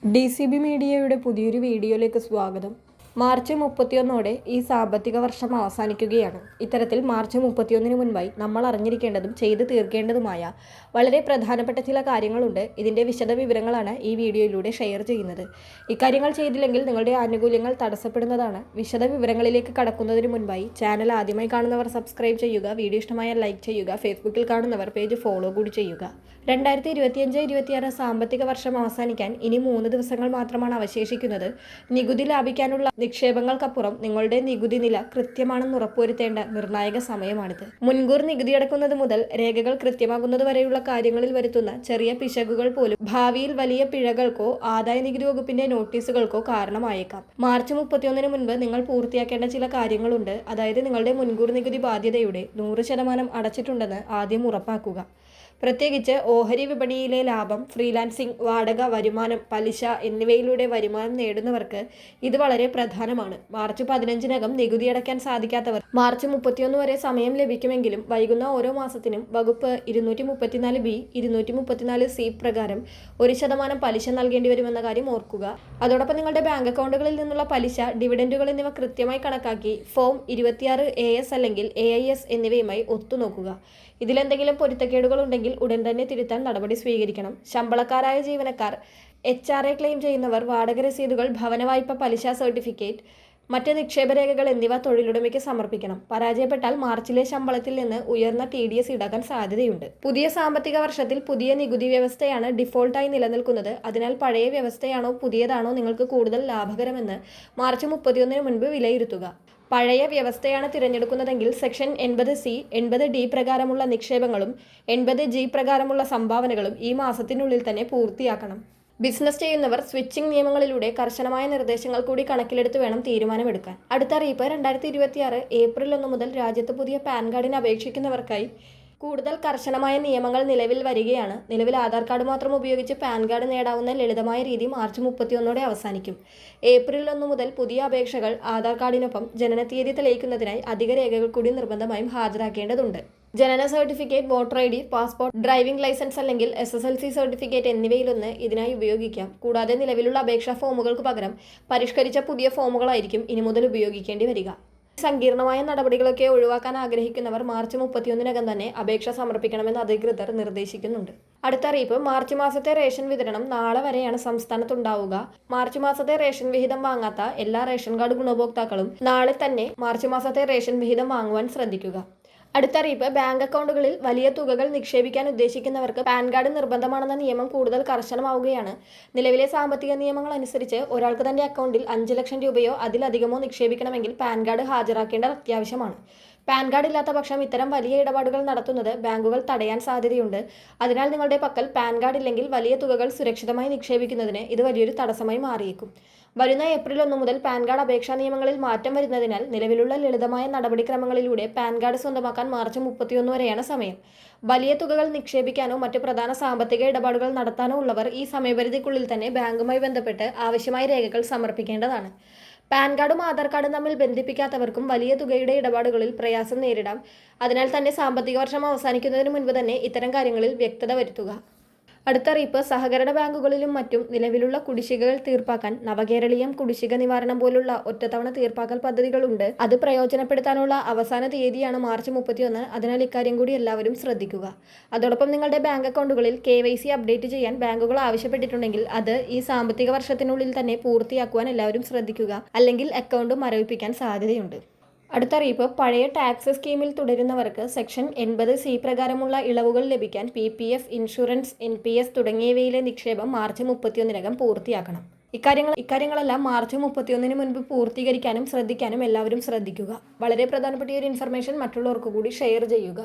DCB മീഡിയയുടെ പുതിയൊരു വീഡിയോയിലേക്ക് സ്വാഗതം. മാർച്ച് 31 ഈ സാമ്പത്തിക വർഷം അവസാനിക്കുകയാണ്. ഇത്തരത്തിൽ മാർച്ച് 31 മുൻപായി നമ്മൾ അറിഞ്ഞിരിക്കേണ്ടതും ചെയ്തു തീർക്കേണ്ടതുമായ വളരെ പ്രധാനപ്പെട്ട ചില കാര്യങ്ങളുണ്ട്. ഇതിൻ്റെ വിശദ വിവരങ്ങളാണ് ഈ വീഡിയോയിലൂടെ ഷെയർ ചെയ്യുന്നത്. ഇക്കാര്യങ്ങൾ ചെയ്തില്ലെങ്കിൽ നിങ്ങളുടെ ആനുകൂല്യങ്ങൾ തടസ്സപ്പെടുന്നതാണ്. വിശദ വിവരങ്ങളിലേക്ക് കടക്കുന്നതിന് മുൻപായി ചാനൽ ആദ്യമായി കാണുന്നവർ സബ്സ്ക്രൈബ് ചെയ്യുക, വീഡിയോ ഇഷ്ടമായാൽ ലൈക്ക് ചെയ്യുക, ഫേസ്ബുക്കിൽ കാണുന്നവർ പേജ് ഫോളോ കൂടി ചെയ്യുക. 2025-26 സാമ്പത്തിക വർഷം അവസാനിക്കാൻ ഇനി 3 ദിവസങ്ങൾ മാത്രമാണ് അവശേഷിക്കുന്നത്. നികുതി ലാഭിക്കാനുള്ള നിക്ഷേപങ്ങൾക്കപ്പുറം നിങ്ങളുടെ നികുതി നില കൃത്യമാണെന്ന് ഉറപ്പുവരുത്തേണ്ട നിർണായക സമയമാണിത്. മുൻകൂർ നികുതി അടക്കുന്നത് മുതൽ രേഖകൾ കൃത്യമാകുന്നത് വരെയുള്ള കാര്യങ്ങളിൽ വരുത്തുന്ന ചെറിയ പിശകുകൾ പോലും ഭാവിയിൽ വലിയ പിഴകൾക്കോ ആദായ നികുതി വകുപ്പിന്റെ നോട്ടീസുകൾക്കോ കാരണമായേക്കാം. മാർച്ച് 31 മുൻപ് നിങ്ങൾ പൂർത്തിയാക്കേണ്ട ചില കാര്യങ്ങളുണ്ട്. അതായത് നിങ്ങളുടെ മുൻകൂർ നികുതി ബാധ്യതയുടെ 100% അടച്ചിട്ടുണ്ടെന്ന് ആദ്യം ഉറപ്പാക്കുക. പ്രത്യേകിച്ച് ഓഹരി വിപണിയിലെ ലാഭം, ഫ്രീലാൻസിംഗ്, വാടക, വരുമാനം, പലിശ എന്നിവയിലൂടെ വരുമാനം നേടുന്നവർക്ക് ഇത് വളരെ പ്രധാനമാണ്. മാർച്ച് 15 നികുതി അടയ്ക്കാൻ സാധിക്കാത്തവർ മാർച്ച് 31 വരെ സമയം ലഭിക്കുമെങ്കിലും വൈകുന്ന ഓരോ മാസത്തിനും വകുപ്പ് 234B, 234C പ്രകാരം 1% പലിശ നൽകേണ്ടി വരുമെന്ന കാര്യം ഓർക്കുക. അതോടൊപ്പം നിങ്ങളുടെ ബാങ്ക് അക്കൗണ്ടുകളിൽ നിന്നുള്ള പലിശ, ഡിവിഡൻഡുകൾ എന്നിവ കൃത്യമായി കണക്കാക്കി ഫോം 26AS അല്ലെങ്കിൽ AIS എന്നിവയുമായി ഒത്തുനോക്കുക. ഇതിലെന്തെങ്കിലും പൊരുത്തക്കേടുകൾ ഉണ്ടെങ്കിൽ ഉടൻ തന്നെ തിരുത്താൻ നടപടി സ്വീകരിക്കണം. ശമ്പളക്കാരായ ജീവനക്കാർ, HRA ക്ലെയിം ചെയ്യുന്നവർ, വാടക രസീതുകൾ, ഭവന വായ്പ പലിശ സർട്ടിഫിക്കറ്റ്, മറ്റ് നിക്ഷേപരേഖകൾ എന്നിവ തൊഴിലുടമയ്ക്ക് സമർപ്പിക്കണം. പരാജയപ്പെട്ടാൽ മാർച്ചിലെ ശമ്പളത്തിൽ നിന്ന് ഉയർന്ന TDS ഈടാക്കാൻ സാധ്യതയുണ്ട്. പുതിയ സാമ്പത്തിക വർഷത്തിൽ പുതിയ നികുതി വ്യവസ്ഥയാണ് ഡിഫോൾട്ടായി നിലനിൽക്കുന്നത്. അതിനാൽ പഴയ വ്യവസ്ഥയാണോ പുതിയതാണോ നിങ്ങൾക്ക് കൂടുതൽ ലാഭകരമെന്ന് മാർച്ച് 31 മുൻപ് വിലയിരുത്തുക. പഴയ വ്യവസ്ഥയാണ് തിരഞ്ഞെടുക്കുന്നതെങ്കിൽ സെക്ഷൻ 80C, 80D പ്രകാരമുള്ള നിക്ഷേപങ്ങളും 80G പ്രകാരമുള്ള സംഭാവനകളും ഈ മാസത്തിനുള്ളിൽ തന്നെ പൂർത്തിയാക്കണം. ബിസിനസ് ചെയ്യുന്നവർ സ്വിച്ചിംഗ് നിയമങ്ങളിലൂടെ കർശനമായ നിർദ്ദേശങ്ങൾ കൂടി കണക്കിലെടുത്ത് വേണം തീരുമാനമെടുക്കാൻ. അടുത്ത അറിയിപ്പ് 2026 ഏപ്രിൽ 1 മുതൽ രാജ്യത്ത് പുതിയ പാൻ കാർഡിന് അപേക്ഷിക്കുന്നവർക്കായി കൂടുതൽ കർശനമായ നിയമങ്ങൾ നിലവിൽ വരികയാണ്. നിലവിൽ ആധാർ കാർഡ് മാത്രം ഉപയോഗിച്ച് പാൻ കാർഡ് നേടാവുന്ന ലളിതമായ രീതി മാർച്ച് 31 അവസാനിക്കും. ഏപ്രിൽ 1 മുതൽ പുതിയ അപേക്ഷകൾ ആധാർ കാർഡിനൊപ്പം ജനനത്തീയതി തെളിയിക്കുന്നതിനായി അധിക രേഖകൾ കൂടി നിർബന്ധമായും ഹാജരാക്കേണ്ടതുണ്ട്. ജനന certificate, voter ID, passport, driving licence അല്ലെങ്കിൽ SSLC സർട്ടിഫിക്കറ്റ് എന്നിവയിലൊന്ന് ഇതിനായി ഉപയോഗിക്കാം. കൂടാതെ നിലവിലുള്ള അപേക്ഷാ ഫോമുകൾക്ക് പകരം പരിഷ്കരിച്ച പുതിയ ഫോമുകളായിരിക്കും ഇനി മുതൽ ഉപയോഗിക്കേണ്ടി വരിക. സങ്കീർണമായ നടപടികളൊക്കെ ഒഴിവാക്കാൻ ആഗ്രഹിക്കുന്നവർ മാർച്ച് 31 തന്നെ അപേക്ഷ സമർപ്പിക്കണമെന്ന് അധികൃതർ നിർദ്ദേശിക്കുന്നുണ്ട്. അടുത്ത അറിയിപ്പ്, മാർച്ച് മാസത്തെ റേഷൻ വിതരണം നാളെ വരെയാണ് സംസ്ഥാനത്തുണ്ടാവുക. മാർച്ച് മാസത്തെ റേഷൻ വിഹിതം വാങ്ങാത്ത എല്ലാ റേഷൻ കാർഡ് ഗുണഭോക്താക്കളും നാളെ തന്നെ മാർച്ച് മാസത്തെ റേഷൻ വിഹിതം വാങ്ങുവാൻ ശ്രദ്ധിക്കുക. അടുത്തറിയിപ്പ്, ബാങ്ക് അക്കൗണ്ടുകളിൽ വലിയ തുകകൾ നിക്ഷേപിക്കാൻ ഉദ്ദേശിക്കുന്നവർക്ക് പാൻ കാർഡ് നിർബന്ധമാണെന്ന നിയമം കൂടുതൽ കർശനമാവുകയാണ്. നിലവിലെ സാമ്പത്തിക നിയമങ്ങൾ അനുസരിച്ച് ഒരാൾക്ക് തന്റെ അക്കൗണ്ടിൽ 5 ലക്ഷം രൂപയോ അതിലധികമോ നിക്ഷേപിക്കണമെങ്കിൽ പാൻ കാർഡ് ഹാജരാക്കേണ്ടത് അത്യാവശ്യമാണ്. പാൻ കാർഡ് ഇല്ലാത്ത പക്ഷം ഇത്തരം വലിയ ഇടപാടുകൾ നടത്തുന്നത് ബാങ്കുകൾ തടയാൻ സാധ്യതയുണ്ട്. അതിനാൽ നിങ്ങളുടെ പക്കൽ പാൻ കാർഡ് ഇല്ലെങ്കിൽ വലിയ തുകകൾ സുരക്ഷിതമായി നിക്ഷേപിക്കുന്നതിന് ഇത് വലിയൊരു തടസ്സമായി മാറിയേക്കും. വരുന്ന ഏപ്രിൽ 1 മുതൽ പാൻ കാർഡ് അപേക്ഷാ നിയമങ്ങളിൽ മാറ്റം വരുന്നതിനാൽ നിലവിലുള്ള ലളിതമായ നടപടിക്രമങ്ങളിലൂടെ പാൻ കാർഡ് സ്വന്തമാക്കാൻ മാർച്ച് 31 വരെയാണ് സമയം. വലിയ തുകകൾ നിക്ഷേപിക്കാനോ മറ്റ് പ്രധാന സാമ്പത്തിക ഇടപാടുകൾ നടത്താനോ ഉള്ളവർ ഈ സമയപരിധിക്കുള്ളിൽ തന്നെ ബാങ്കുമായി ബന്ധപ്പെട്ട് ആവശ്യമായ രേഖകൾ സമർപ്പിക്കേണ്ടതാണ്. പാൻ കാർഡും ആധാർ കാർഡും തമ്മിൽ ബന്ധിപ്പിക്കാത്തവർക്കും വലിയ തുകയുടെ ഇടപാടുകളിൽ പ്രയാസം നേരിടാം. അതിനാൽ തന്നെ സാമ്പത്തിക വർഷം അവസാനിക്കുന്നതിന് മുൻപ് തന്നെ ഇത്തരം കാര്യങ്ങളിൽ വ്യക്തത വരുത്തുക. അടുത്തറിയിപ്പ്, സഹകരണ ബാങ്കുകളിലും മറ്റും നിലവിലുള്ള കുടിശ്ശികകൾ തീർപ്പാക്കാൻ നവകേരളീയം കുടിശ്ശിക നിവാരണം പോലുള്ള ഒറ്റത്തവണ തീർപ്പാക്കൽ പദ്ധതികളുണ്ട്. അത് പ്രയോജനപ്പെടുത്താനുള്ള അവസാന തീയതിയാണ് മാർച്ച് 31. അതിനാൽ ഇക്കാര്യം കൂടി എല്ലാവരും ശ്രദ്ധിക്കുക. അതോടൊപ്പം നിങ്ങളുടെ ബാങ്ക് അക്കൗണ്ടുകളിൽ KYC അപ്ഡേറ്റ് ചെയ്യാൻ ബാങ്കുകൾ ആവശ്യപ്പെട്ടിട്ടുണ്ടെങ്കിൽ അത് ഈ സാമ്പത്തിക വർഷത്തിനുള്ളിൽ തന്നെ പൂർത്തിയാക്കുവാൻ എല്ലാവരും ശ്രദ്ധിക്കുക. അല്ലെങ്കിൽ അക്കൗണ്ട് മരവിപ്പിക്കാൻ സാധ്യതയുണ്ട്. അടുത്തറിയിപ്പ്, പഴയ ടാക്സ് സ്കീമിൽ തുടരുന്നവർക്ക് സെക്ഷൻ 80C പ്രകാരമുള്ള ഇളവുകൾ ലഭിക്കാൻ PPF, ഇൻഷുറൻസ്, NPS തുടങ്ങിയവയിലെ നിക്ഷേപം മാർച്ച് 31 പൂർത്തിയാക്കണം. ഇക്കാര്യങ്ങളെല്ലാം മാർച്ച് 31 മുൻപ് പൂർത്തീകരിക്കാനും ശ്രദ്ധിക്കാനും എല്ലാവരും ശ്രദ്ധിക്കുക. വളരെ പ്രധാനപ്പെട്ട ഒരു ഇൻഫർമേഷൻ മറ്റുള്ളവർക്ക് കൂടി ഷെയർ ചെയ്യുക.